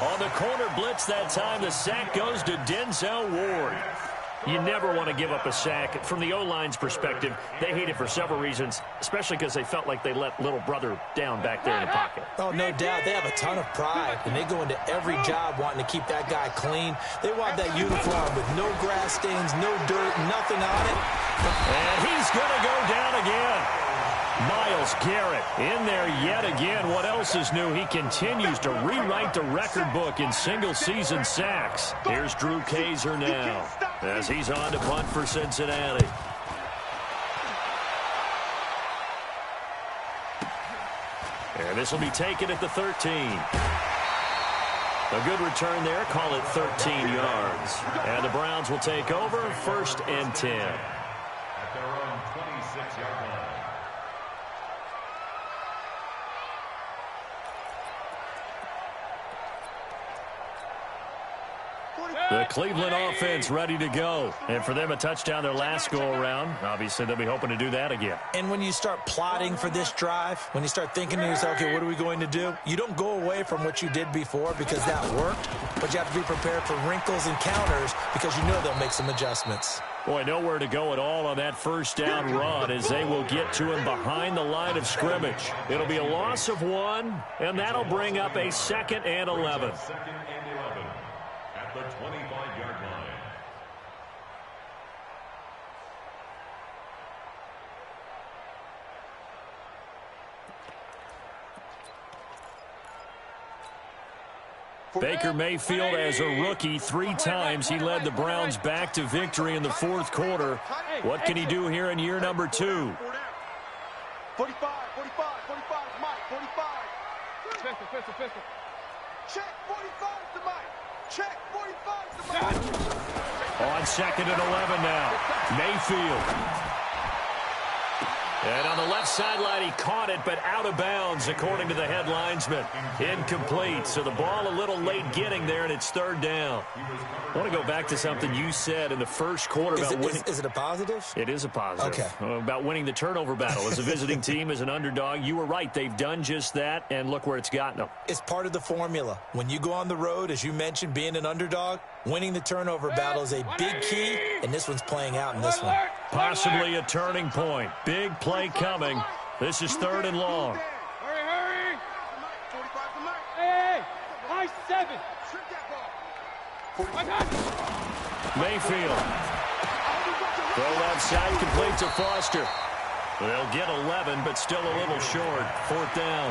[SPEAKER 6] On the corner blitz that time, the sack goes to Denzel Ward. You never want to give up a sack. From the O-line's perspective, they hate it for several reasons, especially because they felt like they let little brother down back there in the pocket.
[SPEAKER 3] Oh, no doubt. They have a ton of pride, and they go into every job wanting to keep that guy clean. They want that uniform with no grass stains, no dirt, nothing on it.
[SPEAKER 6] And he's going to go down again. Myles Garrett in there yet again. What else is new? He continues to rewrite the record book in single-season sacks. Here's Drew Kaiser now as he's on to punt for Cincinnati. And this will be taken at the 13. A good return there. Call it 13 yards. And the Browns will take over 1st and 10.
[SPEAKER 5] At their own 26-yard line.
[SPEAKER 6] The Cleveland offense ready to go. And for them, a touchdown their last go-around. Obviously, they'll be hoping to do that again.
[SPEAKER 3] And when you start plotting for this drive, when you start thinking to yourself, okay, what are we going to do? You don't go away from what you did before because that worked, but you have to be prepared for wrinkles and counters because you know they'll make some adjustments.
[SPEAKER 6] Boy, nowhere to go at all on that first down run as they will get to him behind the line of scrimmage. It'll be a loss of 1, and that'll bring up a 2nd and 11.
[SPEAKER 5] 2nd and 11 at the 25-yard line.
[SPEAKER 6] Baker Mayfield, as a rookie, 3 times he led the Browns back to victory in the 4th quarter. What can he do here in year number 2?
[SPEAKER 2] 45, 45, 45, Mike, 45.
[SPEAKER 4] Pistol.
[SPEAKER 2] Check, 45 to Mike. Check, 45 to Mike.
[SPEAKER 6] On 2nd and 11 now. Mayfield. And on the left sideline, he caught it, but out of bounds, according to the head linesman. Incomplete, so the ball a little late getting there, and it's 3rd down. I want to go back to something you said in the first quarter about winning.
[SPEAKER 3] Is it a positive?
[SPEAKER 6] It is a positive.
[SPEAKER 3] Okay.
[SPEAKER 6] About winning the turnover battle. As a visiting team, as an underdog, you were right. They've done just that, and look where it's gotten them.
[SPEAKER 3] It's part of the formula. When you go on the road, as you mentioned, being an underdog, winning the turnover battle is a big key, and this one's playing out in this one.
[SPEAKER 6] Possibly a turning point. Big play coming. This is 3rd and long.
[SPEAKER 4] Hurry.
[SPEAKER 2] 45 to Mike.
[SPEAKER 4] Hey, high 7.
[SPEAKER 2] Trick that ball.
[SPEAKER 4] I got it.
[SPEAKER 6] Mayfield. Throw left side, complete to Foster. They'll get 11, but still a little short. 4th down.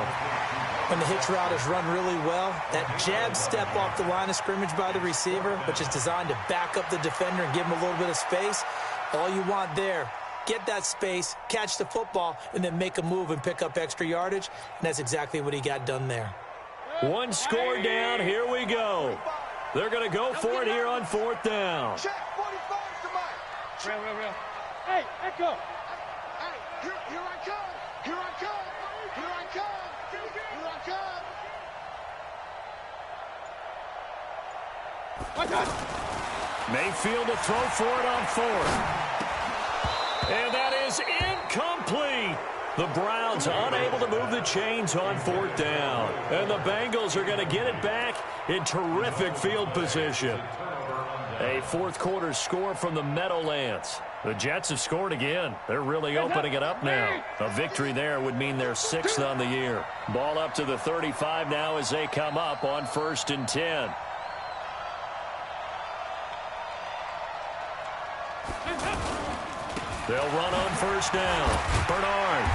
[SPEAKER 3] When the hitch route is run really well, that jab step off the line of scrimmage by the receiver, which is designed to back up the defender and give him a little bit of space, all you want there, get that space, catch the football, and then make a move and pick up extra yardage, and that's exactly what he got done there.
[SPEAKER 6] 1 score down. Here we go. They're going to go for it here on 4th down.
[SPEAKER 2] Check, 45 to Mike.
[SPEAKER 4] Real. Hey, Echo.
[SPEAKER 2] Hey, here I come. Here I come. Here I come. Here I come.
[SPEAKER 4] I got it.
[SPEAKER 6] Mayfield to throw for it on 4th. And that is incomplete. The Browns unable to move the chains on 4th down. And the Bengals are going to get it back in terrific field position. A 4th quarter score from the Meadowlands. The Jets have scored again. They're really opening it up now. A victory there would mean they're 6th on the year. Ball up to the 35 now as they come up on 1st and 10. They'll run on 1st down. Bernard.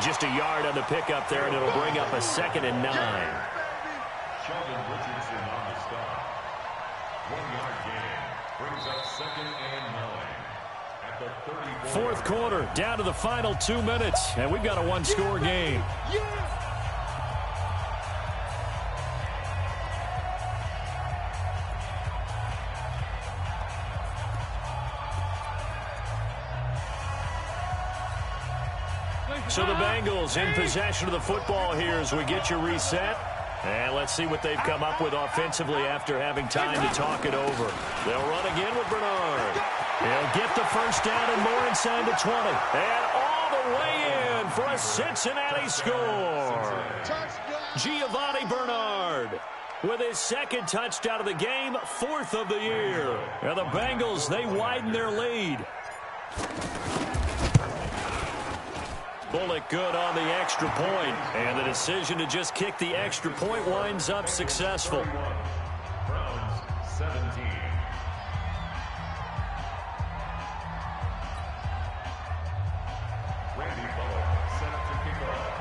[SPEAKER 6] Just a yard on the pickup there, and it'll bring up a 2nd and 9.
[SPEAKER 5] Sheldon Richardson on the stop. 1-yard gain. Brings up 2nd and 9. At the 34.
[SPEAKER 6] Fourth quarter, down to the final 2 minutes, and we've got a one-score game. So the Bengals in possession of the football here as we get you reset. And let's see what they've come up with offensively after having time to talk it over. They'll run again with Bernard. He'll get the first down and more inside the 20. And all the way in for a Cincinnati score. Giovanni Bernard with his second touchdown of the game, 4th of the year. And the Bengals, they widen their lead. Bullock good on the extra point, and the decision to just kick the extra point winds up successful.
[SPEAKER 5] Browns 17. Randy Bullock set to kick off.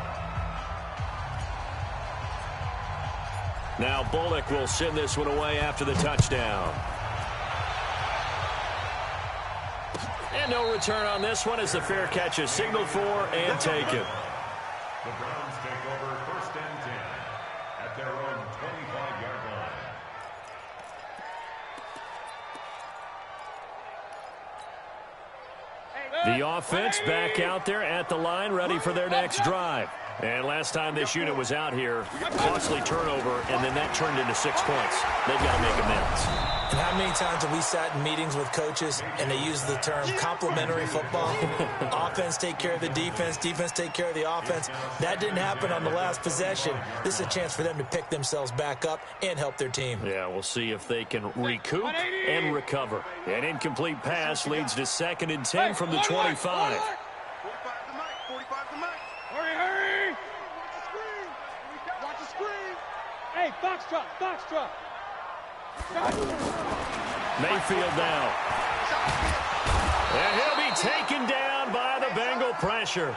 [SPEAKER 6] Now Bullock will send this one away after the touchdown. And no return on this one as the fair catch is signaled for and taken.
[SPEAKER 5] The Browns take over 1st and 10 at their own 25-yard line.
[SPEAKER 6] The offense back out there at the line, ready for their next drive. And last time this unit was out here, costly turnover, and then that turned into 6 points. They've got to make amends.
[SPEAKER 3] And how many times have we sat in meetings with coaches and they use the term complementary football? Offense take care of the defense, defense take care of the offense. That didn't happen on the last possession. This is a chance for them to pick themselves back up and help their team.
[SPEAKER 6] Yeah, we'll see if they can recoup and recover. An incomplete pass leads to 2nd and 10 from the 25.
[SPEAKER 2] 45 to Mike. 45 to Mike. Hurry. Watch the screen.
[SPEAKER 4] Hey, foxtrot.
[SPEAKER 6] Mayfield now. And he'll be taken down by the Bengal pressure.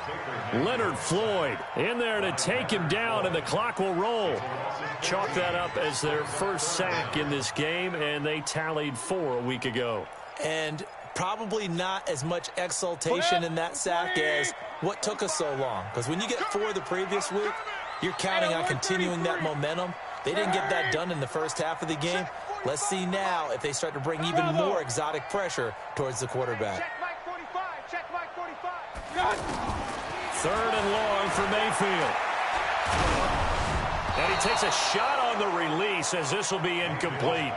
[SPEAKER 6] Leonard Floyd in there to take him down, and the clock will roll. Chalk that up as their first sack in this game, and they tallied 4 a week ago.
[SPEAKER 3] And probably not as much exultation in that sack as what took us so long. Because when you get 4 the previous week, you're counting on continuing that momentum. They didn't get that done in the first half of the game. Let's see now if they start to bring even more exotic pressure towards the quarterback.
[SPEAKER 4] Check Mike 45. Check Mike 45.
[SPEAKER 6] 3rd and long for Mayfield. And he takes a shot on the release as this will be incomplete.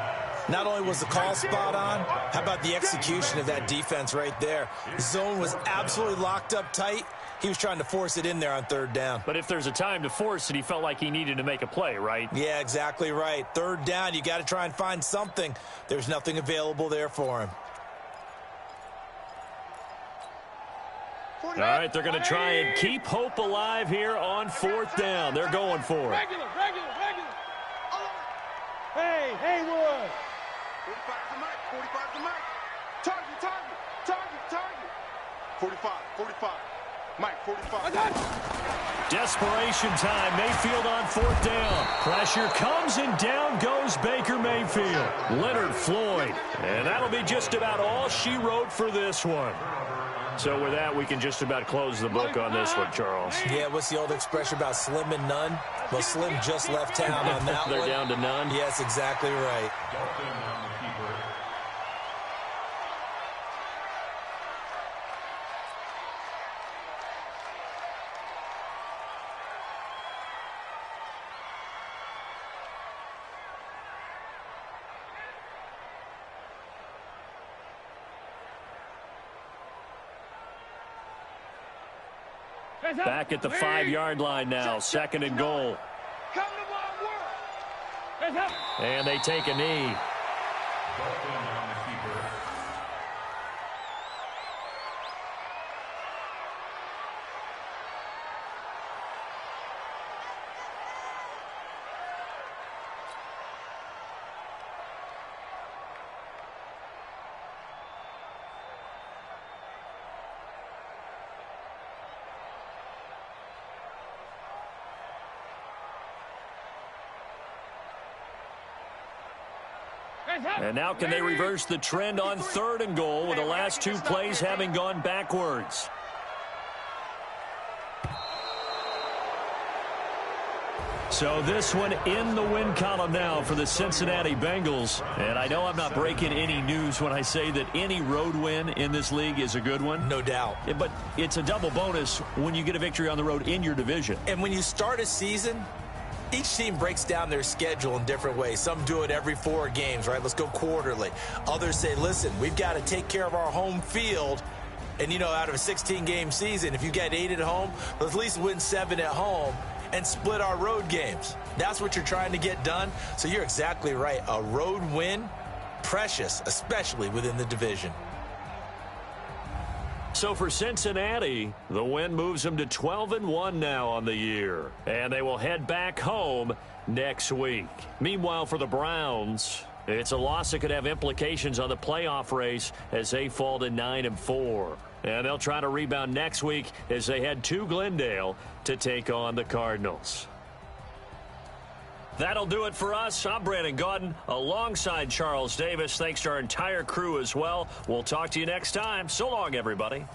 [SPEAKER 3] Not only was the call spot on, how about the execution of that defense right there? Zone was absolutely locked up tight. He was trying to force it in there on 3rd down.
[SPEAKER 6] But if there's a time to force it, he felt like he needed to make a play, right?
[SPEAKER 3] Yeah, exactly right. 3rd down, you got to try and find something. There's nothing available there for him.
[SPEAKER 6] All right, they're going to try and keep hope alive here on 4th down. They're going for it.
[SPEAKER 4] Regular. Hey, Haywood.
[SPEAKER 2] 45 to Mike. 45 to Mike. Target. 45. Mike, 45.
[SPEAKER 6] Desperation time. Mayfield on 4th down. Pressure comes and down goes Baker Mayfield. Leonard Floyd. And that'll be just about all she wrote for this one. So with that, we can just about close the book on this one, Charles.
[SPEAKER 3] Yeah, what's the old expression about slim and none? Well, Slim just left town on that
[SPEAKER 6] They're
[SPEAKER 3] one.
[SPEAKER 6] down to none?
[SPEAKER 3] Yes, exactly right.
[SPEAKER 5] Dalton on the keeper.
[SPEAKER 6] Back at the 5-yard line now. 2nd and goal.
[SPEAKER 4] Come to my work.
[SPEAKER 6] And they take a knee.
[SPEAKER 5] Dalton on the keeper.
[SPEAKER 6] And now can they reverse the trend on 3rd and goal with the last 2 plays having gone backwards? So this one in the win column now for the Cincinnati Bengals. And I know I'm not breaking any news when I say that any road win in this league is a good one.
[SPEAKER 3] No doubt.
[SPEAKER 6] Yeah, but it's a double bonus when you get a victory on the road in your division.
[SPEAKER 3] And when you start a season, each team breaks down their schedule in different ways. Some do it every 4 games, right? Let's go quarterly. Others say, listen, we've got to take care of our home field. And, you know, out of a 16-game season, if you get 8 at home, let's at least win 7 at home and split our road games. That's what you're trying to get done. So you're exactly right. A road win, precious, especially within the division.
[SPEAKER 6] So for Cincinnati, the win moves them to 12-1 now on the year. And they will head back home next week. Meanwhile, for the Browns, it's a loss that could have implications on the playoff race as they fall to 9-4. And they'll try to rebound next week as they head to Glendale to take on the Cardinals. That'll do it for us. I'm Brandon Gaudin alongside Charles Davis. Thanks to our entire crew as well. We'll talk to you next time. So long, everybody.